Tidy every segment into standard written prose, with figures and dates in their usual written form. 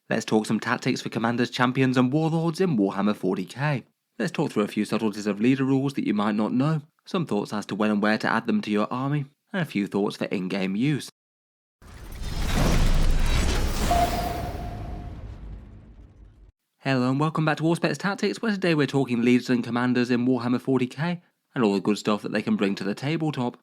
Let's talk some tactics for commanders, champions and warlords in Warhammer 40K. Let's talk through a few subtleties of leader rules that you might not know, some thoughts as to when and where to add them to your army, and a few thoughts for in-game use. Hello and welcome back to Auspex Tactics, where today we're talking leaders and commanders in Warhammer 40K, and all the good stuff that they can bring to the tabletop.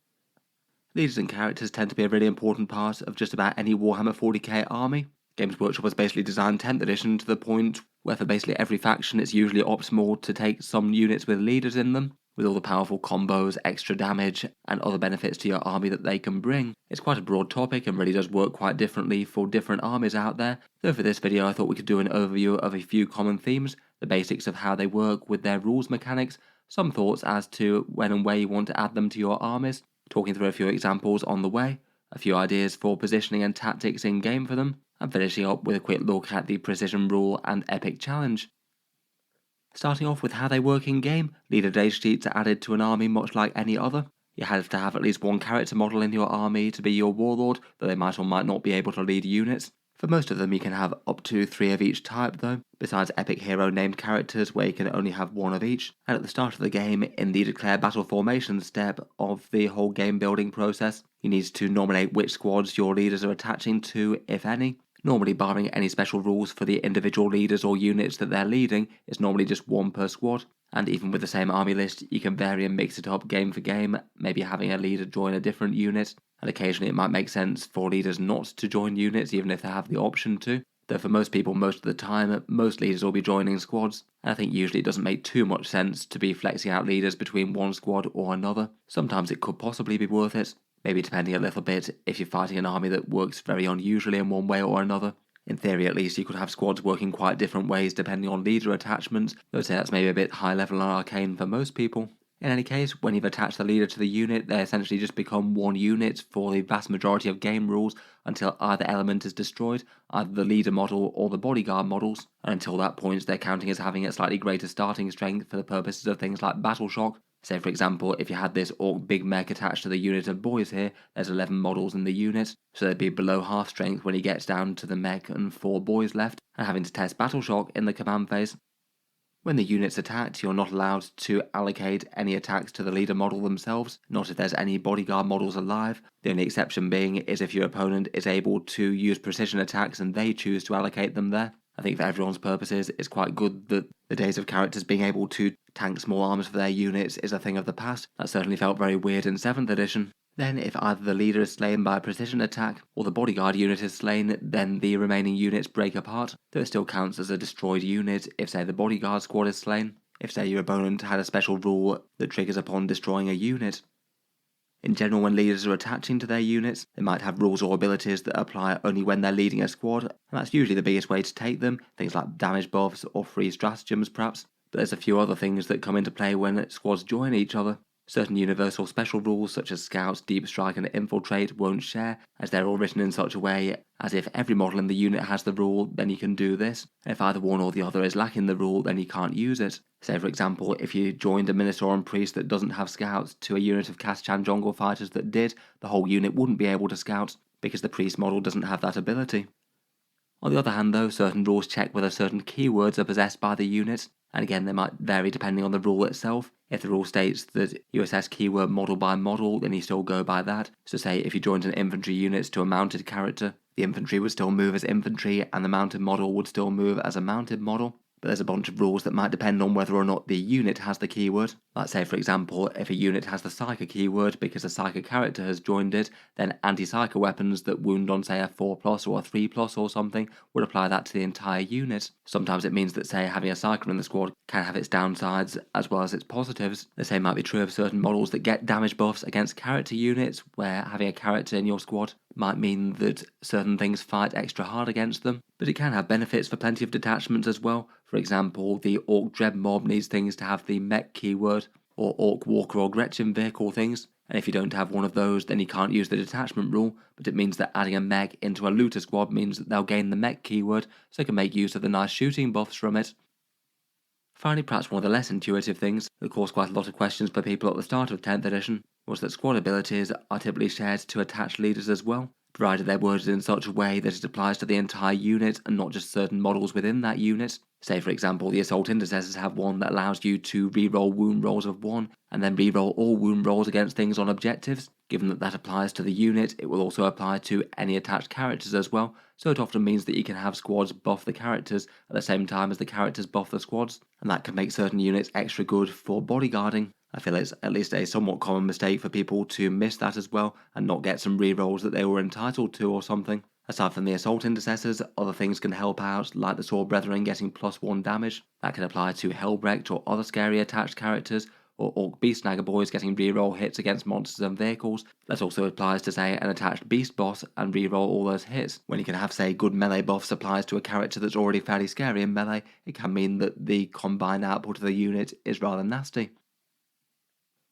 Leaders and characters tend to be a really important part of just about any Warhammer 40k army. Games Workshop has basically designed 10th edition to the point where for basically every faction it's usually optimal to take some units with leaders in them, with all the powerful combos, extra damage, and other benefits to your army that they can bring. It's quite a broad topic and really does work quite differently for different armies out there, so for this video I thought we could do an overview of a few common themes, the basics of how they work with their rules mechanics, some thoughts as to when and where you want to add them to your armies, talking through a few examples on the way, a few ideas for positioning and tactics in game for them, and finishing up with a quick look at the precision rule and epic challenge. Starting off with how they work in game, leader data sheets are added to an army much like any other. You have to have at least one character model in your army to be your warlord, though they might or might not be able to lead units. For most of them you can have up to 3 of each type though, besides epic hero named characters where you can only have 1 of each, and at the start of the game, in the declare battle formation step of the whole game building process, you need to nominate which squads your leaders are attaching to, if any. Normally barring any special rules for the individual leaders or units that they're leading, it's normally just 1 per squad. And even with the same army list, you can vary and mix it up game for game, maybe having a leader join a different unit, and occasionally it might make sense for leaders not to join units even if they have the option to, though for most people most of the time, most leaders will be joining squads, and I think usually it doesn't make too much sense to be flexing out leaders between one squad or another. Sometimes it could possibly be worth it, maybe depending a little bit if you're fighting an army that works very unusually in one way or another. In theory at least, you could have squads working quite different ways depending on leader attachments, though I'd say that's maybe a bit high level and arcane for most people. In any case, when you've attached the leader to the unit, they essentially just become one unit for the vast majority of game rules until either element is destroyed, either the leader model or the bodyguard models, and until that point they're counting as having a slightly greater starting strength for the purposes of things like battle shock. Say for example, if you had this orc big mech attached to the unit of boys here, there's 11 models in the unit, so they'd be below half strength when he gets down to the mech and 4 boys left, and having to test battle shock in the command phase. When the unit's attacked, you're not allowed to allocate any attacks to the leader model themselves, not if there's any bodyguard models alive. The only exception being is if your opponent is able to use precision attacks and they choose to allocate them there. I think for everyone's purposes, it's quite good that the days of characters being able to tank small arms for their units is a thing of the past. That certainly felt very weird in 7th edition. Then, if either the leader is slain by a precision attack, or the bodyguard unit is slain, then the remaining units break apart, though it still counts as a destroyed unit if, say, the bodyguard squad is slain, if, say, your opponent had a special rule that triggers upon destroying a unit. In general, when leaders are attaching to their units, they might have rules or abilities that apply only when they're leading a squad, and that's usually the biggest way to take them, things like damage buffs or free stratagems perhaps, but there's a few other things that come into play when squads join each other. Certain universal special rules such as Scouts, Deep Strike and Infiltrate won't share, as they're all written in such a way as if every model in the unit has the rule, then you can do this, and if either one or the other is lacking the rule, then you can't use it. Say for example, if you joined a Minotaur and Priest that doesn't have Scouts to a unit of Kaschan Jungle Fighters that did, the whole unit wouldn't be able to Scout, because the Priest model doesn't have that ability. On the other hand though, certain rules check whether certain keywords are possessed by the unit, and again they might vary depending on the rule itself. If the rule states that you assess keyword model by model, then you still go by that. So say if you joined an infantry unit to a mounted character, the infantry would still move as infantry and the mounted model would still move as a mounted model. But there's a bunch of rules that might depend on whether or not the unit has the keyword. Like say for example, if a unit has the Psyker keyword because a Psyker character has joined it, then anti-Psyker weapons that wound on say a 4+ or a 3+ or something would apply that to the entire unit. Sometimes it means that say having a Psyker in the squad can have its downsides as well as its positives. The same might be true of certain models that get damage buffs against character units, where having a character in your squad might mean that certain things fight extra hard against them, but it can have benefits for plenty of detachments as well. For example, the Orc Dread mob needs things to have the mech keyword, or Orc Walker or Gretchen vehicle things, and if you don't have one of those then you can't use the detachment rule, but it means that adding a mech into a looter squad means that they'll gain the mech keyword, so they can make use of the nice shooting buffs from it. Finally, perhaps one of the less intuitive things that caused quite a lot of questions for people at the start of 10th edition was that squad abilities are typically shared to attached leaders as well. provided they're worded in such a way that it applies to the entire unit and not just certain models within that unit. Say for example, the Assault Intercessors have one that allows you to reroll wound rolls of 1 and then reroll all wound rolls against things on objectives. Given that that applies to the unit, it will also apply to any attached characters as well, so it often means that you can have squads buff the characters at the same time as the characters buff the squads, and that can make certain units extra good for bodyguarding. I feel it's at least a somewhat common mistake for people to miss that as well and not get some rerolls that they were entitled to or something. Aside from the Assault Intercessors, other things can help out, like the Sword Brethren getting +1 damage. That can apply to Helbrecht or other scary attached characters, or Orc Beast Snagger Boys getting reroll hits against monsters and vehicles. That also applies to, say, an attached Beast Boss and reroll all those hits. When you can have, say, good melee buffs applies to a character that's already fairly scary in melee, it can mean that the combined output of the unit is rather nasty.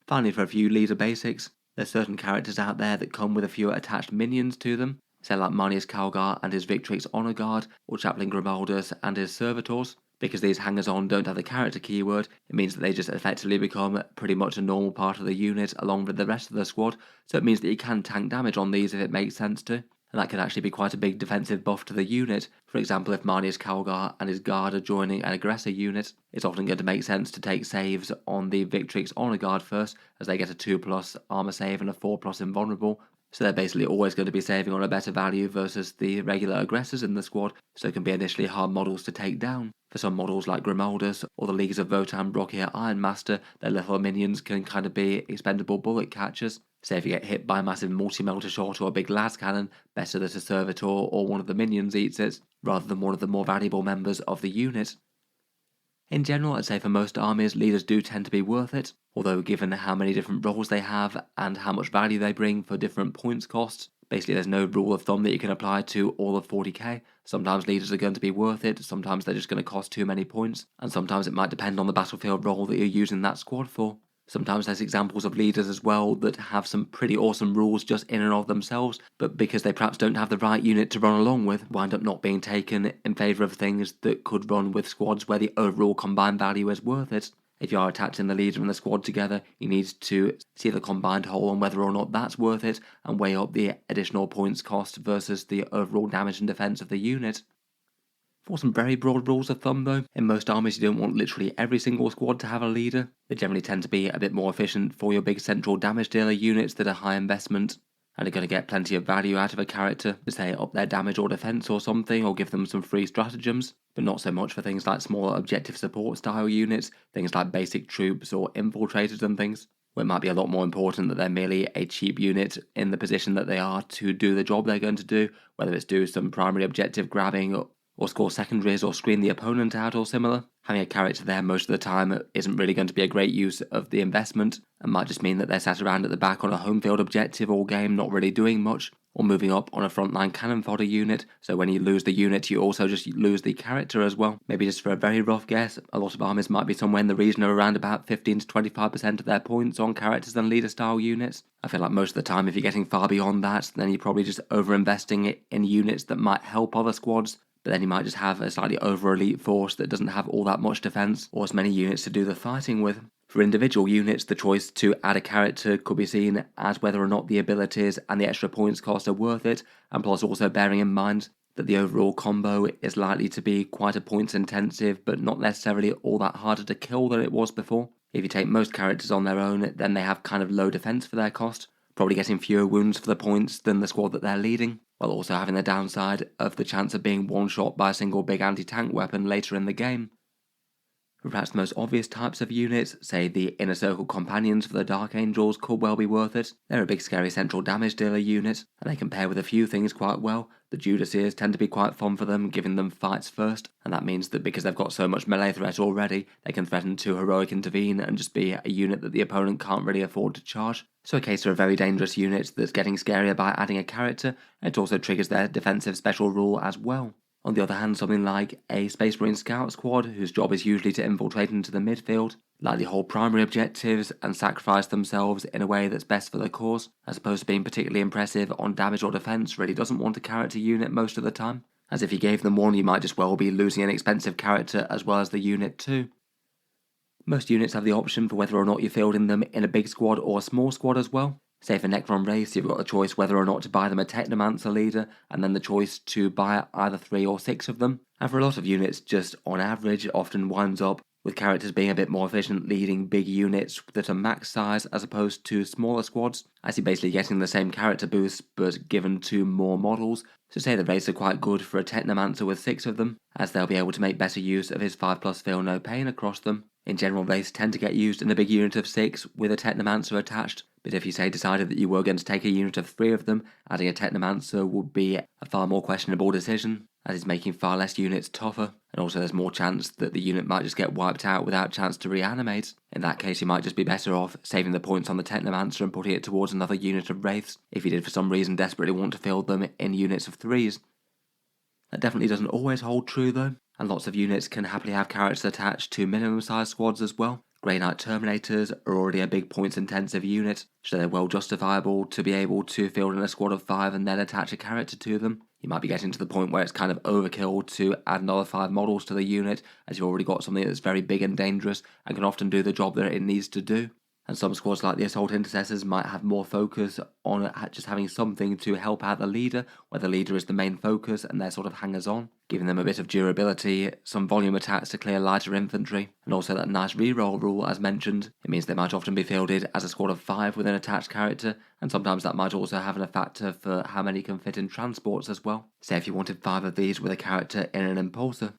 Finally, for a few leader basics, there's certain characters out there that come with a few attached minions to them, say like Marnius Calgar and his Victrix Honor Guard, or Chaplain Grimaldus and his Servitors. Because these hangers-on don't have the character keyword, it means that they just effectively become pretty much a normal part of the unit along with the rest of the squad, so it means that you can tank damage on these if it makes sense to. And that can actually be quite a big defensive buff to the unit. For example, if Marnius Calgar and his guard are joining an aggressor unit, it's often going to make sense to take saves on the Victrix Honor Guard first, as they get a 2+ armor save and a 4+ invulnerable. So they're basically always going to be saving on a better value versus the regular aggressors in the squad, so it can be initially hard models to take down. For some models like Grimaldus or the Leagues of Votan, Brockir, Ironmaster, their little minions can kind of be expendable bullet catchers. Say if you get hit by a massive multi-melter shot or a big las cannon, better that a Servitor or one of the minions eats it, rather than one of the more valuable members of the unit. In general, I'd say for most armies, leaders do tend to be worth it, although given how many different roles they have and how much value they bring for different points costs, basically there's no rule of thumb that you can apply to all of 40k. Sometimes leaders are going to be worth it, sometimes they're just going to cost too many points, and sometimes it might depend on the battlefield role that you're using that squad for. Sometimes there's examples of leaders as well that have some pretty awesome rules just in and of themselves, but because they perhaps don't have the right unit to run along with, wind up not being taken in favour of things that could run with squads where the overall combined value is worth it. If you are attaching the leader and the squad together, you need to see the combined whole on whether or not that's worth it, and weigh up the additional points cost versus the overall damage and defence of the unit. For some very broad rules of thumb though, in most armies you don't want literally every single squad to have a leader. They generally tend to be a bit more efficient for your big central damage dealer units that are high investment and are going to get plenty of value out of a character to say up their damage or defense or something, or give them some free stratagems, but not so much for things like smaller objective support style units, things like basic troops or infiltrators and things, where it might be a lot more important that they're merely a cheap unit in the position that they are to do the job they're going to do, whether it's do some primary objective grabbing or score secondaries or screen the opponent out or similar. Having a character there most of the time isn't really going to be a great use of the investment, and might just mean that they're sat around at the back on a home field objective all game, not really doing much, or moving up on a frontline cannon fodder unit, so when you lose the unit you also just lose the character as well. Maybe just for a very rough guess, a lot of armies might be somewhere in the region of around about 15 to 25% of their points on characters and leader style units. I feel like most of the time if you're getting far beyond that, then you're probably just over-investing it in units that might help other squads, but then you might just have a slightly over-elite force that doesn't have all that much defense or as many units to do the fighting with. For individual units, the choice to add a character could be seen as whether or not the abilities and the extra points cost are worth it, and plus also bearing in mind that the overall combo is likely to be quite a points intensive but not necessarily all that harder to kill than it was before. If you take most characters on their own, then they have kind of low defense for their cost, probably getting fewer wounds for the points than the squad that they're leading, while also having the downside of the chance of being one-shot by a single big anti-tank weapon later in the game. For perhaps the most obvious types of units, say the Inner Circle Companions for the Dark Angels could well be worth it. They're a big scary central damage dealer unit, and they can pair with a few things quite well. The Judaseers tend to be quite fun for them, giving them fights first, and that means that because they've got so much melee threat already, they can threaten to heroic intervene and just be a unit that the opponent can't really afford to charge. So a case for a very dangerous unit that's getting scarier by adding a character, and it also triggers their defensive special rule as well. On the other hand, something like a Space Marine Scout Squad, whose job is usually to infiltrate into the midfield, likely hold primary objectives and sacrifice themselves in a way that's best for the cause, as opposed to being particularly impressive on damage or defense, really doesn't want a character unit most of the time, as if you gave them one you might just well be losing an expensive character as well as the unit too. Most units have the option for whether or not you're fielding them in a big squad or a small squad as well. Say for Necron Wraiths, you've got the choice whether or not to buy them a Technomancer leader, and then the choice to buy either 3 or 6 of them. And for a lot of units, just on average, it often winds up with characters being a bit more efficient leading big units that are max size as opposed to smaller squads, as you're basically getting the same character boost but given to more models. So say the Wraiths are quite good for a Technomancer with 6 of them, as they'll be able to make better use of his 5+ Feel No Pain across them. In general, Wraiths tend to get used in a big unit of 6 with a Technomancer attached, but if you say decided that you were going to take a unit of 3 of them, adding a Technomancer would be a far more questionable decision, as it's making far less units tougher, and also there's more chance that the unit might just get wiped out without chance to reanimate. In that case, you might just be better off saving the points on the Technomancer and putting it towards another unit of Wraiths, if you did for some reason desperately want to fill them in units of 3s. That definitely doesn't always hold true though, and lots of units can happily have characters attached to minimum size squads as well. Grey Knight Terminators are already a big points intensive unit, so they're well justifiable to be able to field in a squad of 5 and then attach a character to them. You might be getting to the point where it's kind of overkill to add another 5 models to the unit, as you've already got something that's very big and dangerous and can often do the job that it needs to do. And some squads like the Assault Intercessors might have more focus on just having something to help out the leader, where the leader is the main focus and they're sort of hangers-on, giving them a bit of durability, some volume attacks to clear lighter infantry, and also that nice reroll rule as mentioned. It means they might often be fielded as a squad of 5 with an attached character, and sometimes that might also have a factor for how many can fit in transports as well. Say if you wanted 5 of these with a character in an Impulsor.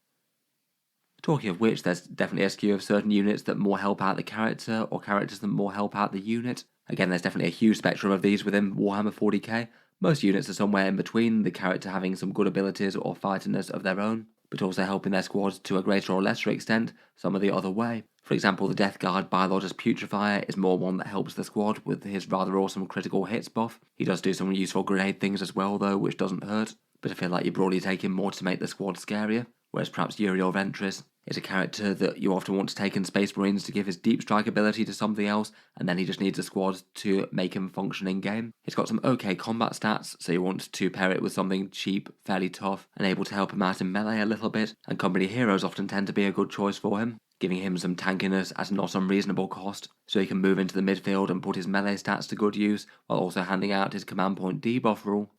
Talking of which, there's definitely a skew of certain units that more help out the character, or characters that more help out the unit. Again, there's definitely a huge spectrum of these within Warhammer 40k. Most units are somewhere in between, the character having some good abilities or fightiness of their own, but also helping their squads to a greater or lesser extent, some are the other way. For example, the Death Guard Biologist Putrefier is more one that helps the squad with his rather awesome critical hits buff. He does do some useful grenade things as well though, which doesn't hurt, but I feel like you're broadly taking more to make the squad scarier, whereas perhaps Yuri or Ventress is a character that you often want to take in Space Marines to give his deep strike ability to something else, and then he just needs a squad to make him function in game. He's got some okay combat stats, so you want to pair it with something cheap, fairly tough, and able to help him out in melee a little bit, and company heroes often tend to be a good choice for him, giving him some tankiness at not unreasonable cost, so he can move into the midfield and put his melee stats to good use, while also handing out his command point debuff rule.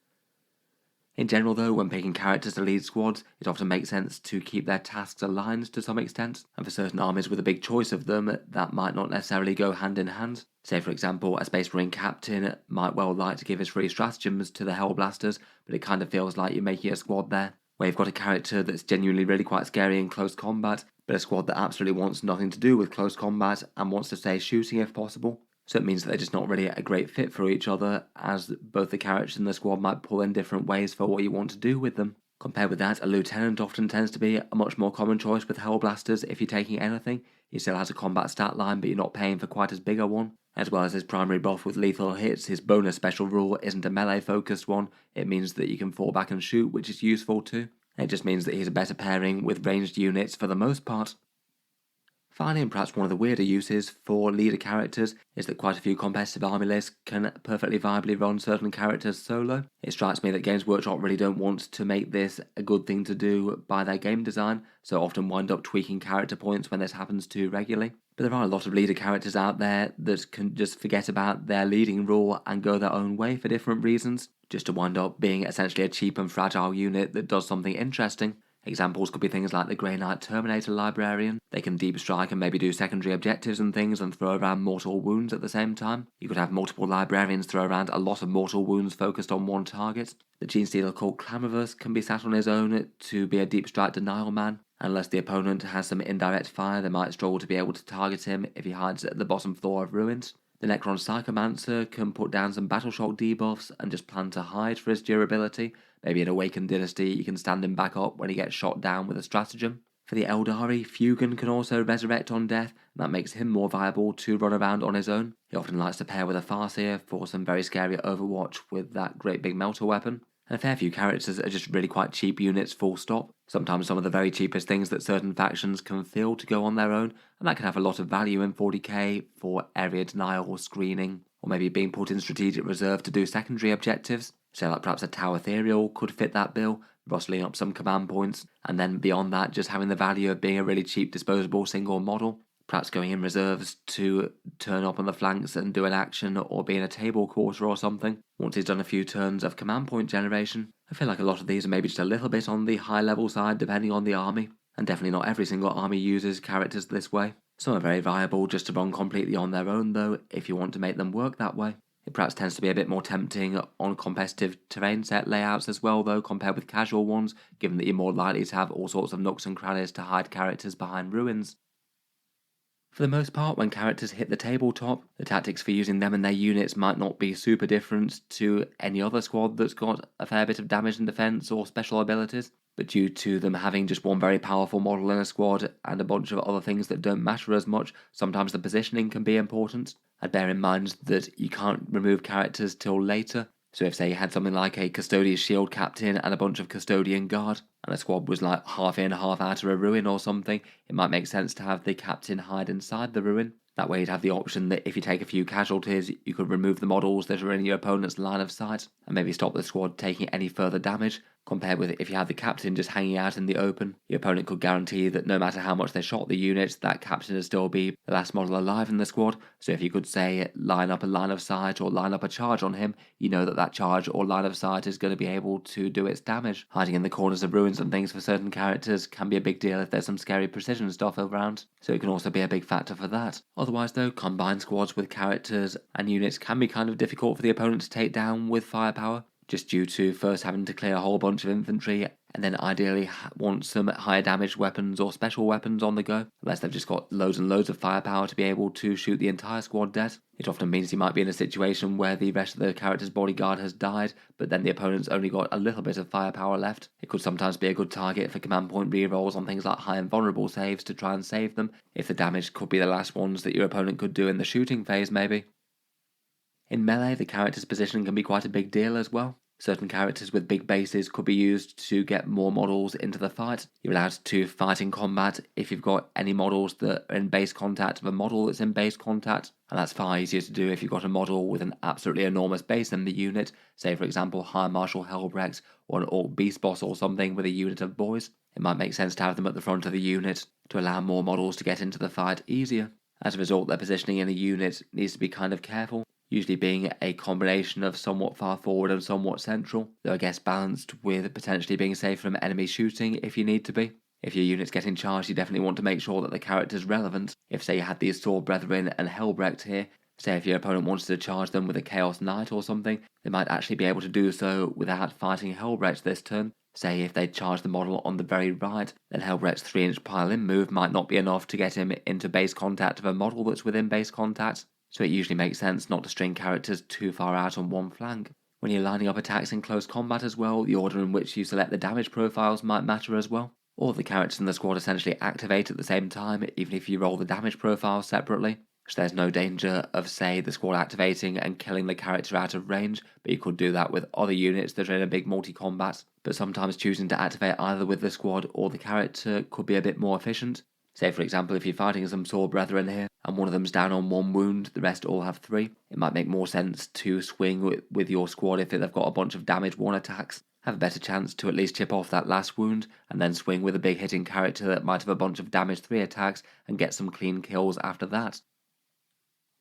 In general though, when picking characters to lead squads, it often makes sense to keep their tasks aligned to some extent, and for certain armies with a big choice of them, that might not necessarily go hand in hand. Say for example, a Space Marine captain might well like to give his free stratagems to the Hellblasters, but it kind of feels like you're making a squad there, where you've got a character that's genuinely really quite scary in close combat, but a squad that absolutely wants nothing to do with close combat and wants to stay shooting if possible. So it means that they're just not really a great fit for each other, as both the characters in the squad might pull in different ways for what you want to do with them. Compared with that, a lieutenant often tends to be a much more common choice with Hellblasters if you're taking anything. He still has a combat stat line, but you're not paying for quite as big a one. As well as his primary buff with lethal hits, his bonus special rule isn't a melee focused one. It means that you can fall back and shoot, which is useful too. It just means that he's a better pairing with ranged units for the most part. Finally, and perhaps one of the weirder uses for leader characters is that quite a few competitive army lists can perfectly viably run certain characters solo. It strikes me that Games Workshop really don't want to make this a good thing to do by their game design, so often wind up tweaking character points when this happens too regularly. But there are a lot of leader characters out there that can just forget about their leading rule and go their own way for different reasons, just to wind up being essentially a cheap and fragile unit that does something interesting. Examples could be things like the Grey Knight Terminator Librarian. They can deep strike and maybe do secondary objectives and things and throw around mortal wounds at the same time. You could have multiple librarians throw around a lot of mortal wounds focused on one target. The Genestealer called Clamorous can be sat on his own to be a deep strike denial man. Unless the opponent has some indirect fire, they might struggle to be able to target him if he hides at the bottom floor of ruins. The Necron Psychomancer can put down some Battle Shock debuffs and just plan to hide for his durability. Maybe in Awakened Dynasty you can stand him back up when he gets shot down with a stratagem. For the Eldari, Fugan can also resurrect on death, and that makes him more viable to run around on his own. He often likes to pair with a Farseer for some very scary Overwatch with that great big melter weapon. And a fair few characters are just really quite cheap units full stop. Sometimes some of the very cheapest things that certain factions can field to go on their own, and that can have a lot of value in 40k for area denial or screening, or maybe being put in strategic reserve to do secondary objectives. So like perhaps a Tau Ethereal could fit that bill, rustling up some command points, and then beyond that just having the value of being a really cheap disposable single model. perhaps going in reserves to turn up on the flanks and do an action or be in a table quarter or something. Once he's done a few turns of command point generation, I feel like a lot of these are maybe just a little bit on the high level side depending on the army, and definitely not every single army uses characters this way. Some are very viable just to run completely on their own though, if you want to make them work that way. It perhaps tends to be a bit more tempting on competitive terrain set layouts as well though, compared with casual ones, given that you're more likely to have all sorts of nooks and crannies to hide characters behind ruins. For the most part, when characters hit the tabletop, the tactics for using them and their units might not be super different to any other squad that's got a fair bit of damage and defense or special abilities, but due to them having just one very powerful model in a squad and a bunch of other things that don't matter as much, sometimes the positioning can be important. I'd bear in mind that you can't remove characters till later, so if say you had something like a Custodian Shield Captain and a bunch of Custodian Guard, and a squad was like half in, half out of a ruin or something, it might make sense to have the Captain hide inside the ruin. That way you'd have the option that if you take a few casualties, you could remove the models that are in your opponent's line of sight, and maybe stop the squad taking any further damage, compared with if you had the captain just hanging out in the open. Your opponent could guarantee that no matter how much they shot the unit, that captain would still be the last model alive in the squad, so if you could say line up a line of sight or line up a charge on him, you know that that charge or line of sight is going to be able to do its damage. Hiding in the corners of ruins and things for certain characters can be a big deal if there's some scary precision stuff around, so it can also be a big factor for that. Otherwise though, combined squads with characters and units can be kind of difficult for the opponent to take down with firepower, just due to first having to clear a whole bunch of infantry and then ideally want some higher damage weapons or special weapons on the go, unless they've just got loads and loads of firepower to be able to shoot the entire squad dead. It often means you might be in a situation where the rest of the character's bodyguard has died, but then the opponent's only got a little bit of firepower left. It could sometimes be a good target for command point rerolls on things like high and vulnerable saves to try and save them, if the damage could be the last ones that your opponent could do in the shooting phase maybe. In melee, the character's position can be quite a big deal as well. Certain characters with big bases could be used to get more models into the fight. You're allowed to fight in combat if you've got any models that are in base contact of a model that's in base contact, and that's far easier to do if you've got a model with an absolutely enormous base in the unit, say for example High Marshal Helbrecht or an Orc Beast Boss or something with a unit of boys. It might make sense to have them at the front of the unit to allow more models to get into the fight easier. As a result, their positioning in a unit needs to be kind of careful, usually being a combination of somewhat far forward and somewhat central, though I guess balanced with potentially being safe from enemy shooting if you need to be. If your unit's getting charged, you definitely want to make sure that the character's relevant. If say you had these Sword Brethren and Helbrecht here, say if your opponent wanted to charge them with a Chaos Knight or something, they might actually be able to do so without fighting Helbrecht this turn. Say if they charge the model on the very right, then Helbrecht's 3-inch pile-in move might not be enough to get him into base contact of a model that's within base contact, so it usually makes sense not to string characters too far out on one flank. When you're lining up attacks in close combat as well, the order in which you select the damage profiles might matter as well. All the characters in the squad essentially activate at the same time, even if you roll the damage profiles separately. So there's no danger of, say, the squad activating and killing the character out of range, but you could do that with other units that are in a big multi-combat. But sometimes choosing to activate either with the squad or the character could be a bit more efficient. Say for example if you're fighting some Sword Brethren here, and one of them's down on 1 wound, the rest all have 3, it might make more sense to swing with your squad if they've got a bunch of damage 1 attacks, have a better chance to at least chip off that last wound, and then swing with a big hitting character that might have a bunch of damage 3 attacks and get some clean kills after that.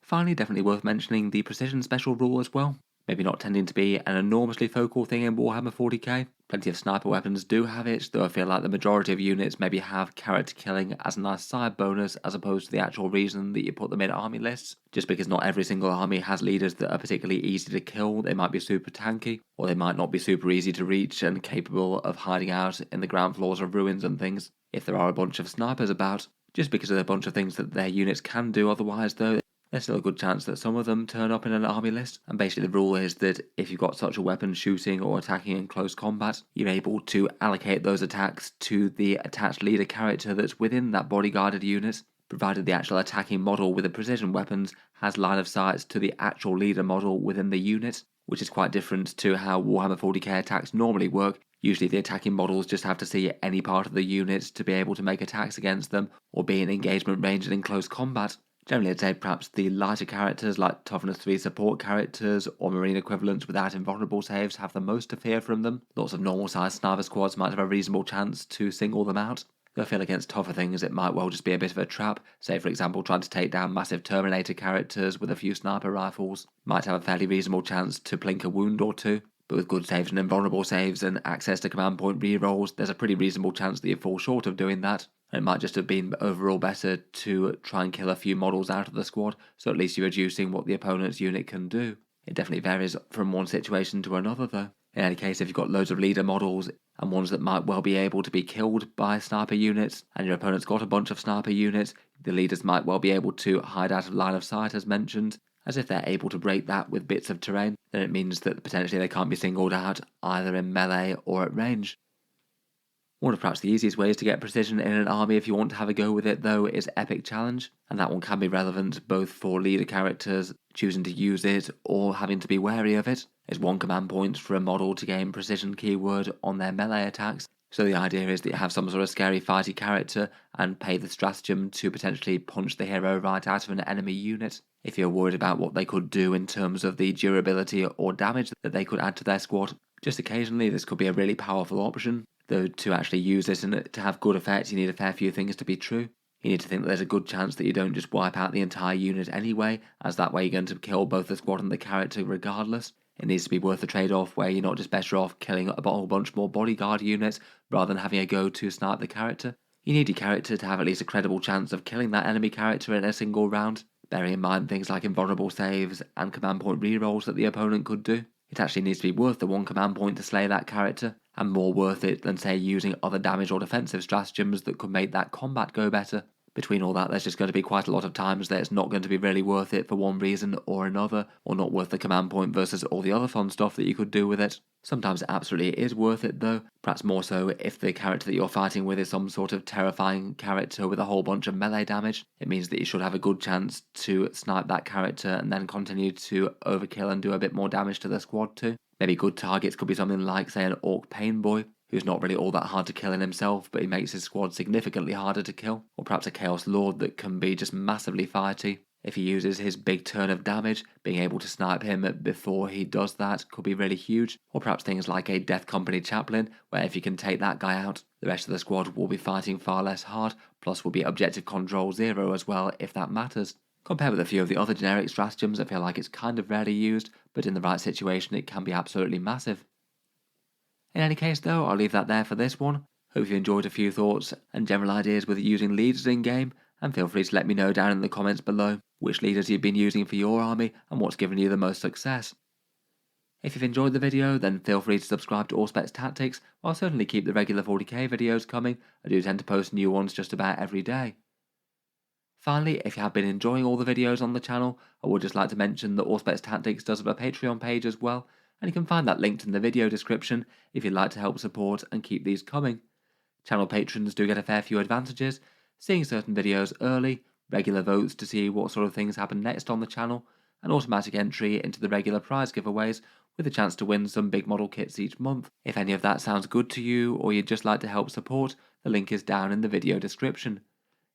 Finally, definitely worth mentioning the precision special rule as well. Maybe not tending to be an enormously focal thing in Warhammer 40k. Plenty of sniper weapons do have it, though I feel like the majority of units maybe have character killing as a nice side bonus as opposed to the actual reason that you put them in army lists. Just because not every single army has leaders that are particularly easy to kill, they might be super tanky, or they might not be super easy to reach and capable of hiding out in the ground floors of ruins and things, if there are a bunch of snipers about. Just because of a bunch of things that their units can do otherwise though, there's still a good chance that some of them turn up in an army list, and basically the rule is that if you've got such a weapon shooting or attacking in close combat, you're able to allocate those attacks to the attached leader character that's within that bodyguarded unit, provided the actual attacking model with the precision weapons has line of sight to the actual leader model within the unit, which is quite different to how Warhammer 40k attacks normally work. Usually the attacking models just have to see any part of the unit to be able to make attacks against them, or be in engagement range and in close combat. Generally I'd say perhaps the lighter characters like Toughness 3 support characters or Marine equivalents without invulnerable saves have the most to fear from them. Lots of normal sized sniper squads might have a reasonable chance to single them out. Though I feel against tougher things it might well just be a bit of a trap. Say for example trying to take down massive Terminator characters with a few sniper rifles. Might have a fairly reasonable chance to plink a wound or two, but with good saves and invulnerable saves and access to command point rerolls, there's a pretty reasonable chance that you fall short of doing that. And it might just have been overall better to try and kill a few models out of the squad, so at least you're reducing what the opponent's unit can do. It definitely varies from one situation to another though. In any case, if you've got loads of leader models and ones that might well be able to be killed by sniper units, and your opponent's got a bunch of sniper units, the leaders might well be able to hide out of line of sight as mentioned, as if they're able to break that with bits of terrain, then it means that potentially they can't be singled out either in melee or at range. One of perhaps the easiest ways to get precision in an army if you want to have a go with it though is Epic Challenge, and that one can be relevant both for leader characters choosing to use it or having to be wary of it. It's 1 command point for a model to gain precision keyword on their melee attacks, so the idea is that you have some sort of scary fighty character and pay the stratagem to potentially punch the hero right out of an enemy unit. If you're worried about what they could do in terms of the durability or damage that they could add to their squad, just occasionally this could be a really powerful option. Though to actually use this and to have good effect, you need a fair few things to be true. You need to think that there's a good chance that you don't just wipe out the entire unit anyway, as that way you're going to kill both the squad and the character regardless. It needs to be worth the trade-off where you're not just better off killing a whole bunch more bodyguard units rather than having a go to snipe the character. You need your character to have at least a credible chance of killing that enemy character in a single round, bearing in mind things like invulnerable saves and command point rerolls that the opponent could do. It actually needs to be worth the 1 command point to slay that character, and more worth it than say using other damage or defensive stratagems that could make that combat go better. Between all that, there's just going to be quite a lot of times that it's not going to be really worth it for one reason or another, or not worth the command point versus all the other fun stuff that you could do with it. Sometimes it absolutely is worth it though, perhaps more so if the character that you're fighting with is some sort of terrifying character with a whole bunch of melee damage. It means that you should have a good chance to snipe that character and then continue to overkill and do a bit more damage to the squad too. Maybe good targets could be something like, say, an Orc Pain Boy, who's not really all that hard to kill in himself, but he makes his squad significantly harder to kill. Or perhaps a Chaos Lord that can be just massively fighty. If he uses his big turn of damage, being able to snipe him before he does that could be really huge. Or perhaps things like a Death Company Chaplain, where if you can take that guy out, the rest of the squad will be fighting far less hard, plus will be objective control 0 as well if that matters. Compared with a few of the other generic stratagems, I feel like it's kind of rarely used, but in the right situation it can be absolutely massive. In any case though, I'll leave that there for this one. Hope you enjoyed a few thoughts and general ideas with using leaders in game, and feel free to let me know down in the comments below which leaders you've been using for your army and what's given you the most success. If you've enjoyed the video, then feel free to subscribe to Auspex Tactics. I'll certainly keep the regular 40k videos coming. I do tend to post new ones just about every day. Finally, if you have been enjoying all the videos on the channel, I would just like to mention that Auspex Tactics does have a Patreon page as well, and you can find that linked in the video description if you'd like to help support and keep these coming. Channel patrons do get a fair few advantages, seeing certain videos early, regular votes to see what sort of things happen next on the channel, and automatic entry into the regular prize giveaways with a chance to win some big model kits each month. If any of that sounds good to you or you'd just like to help support, the link is down in the video description.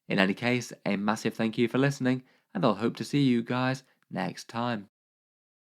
In any case, a massive thank you for listening, and I'll hope to see you guys next time.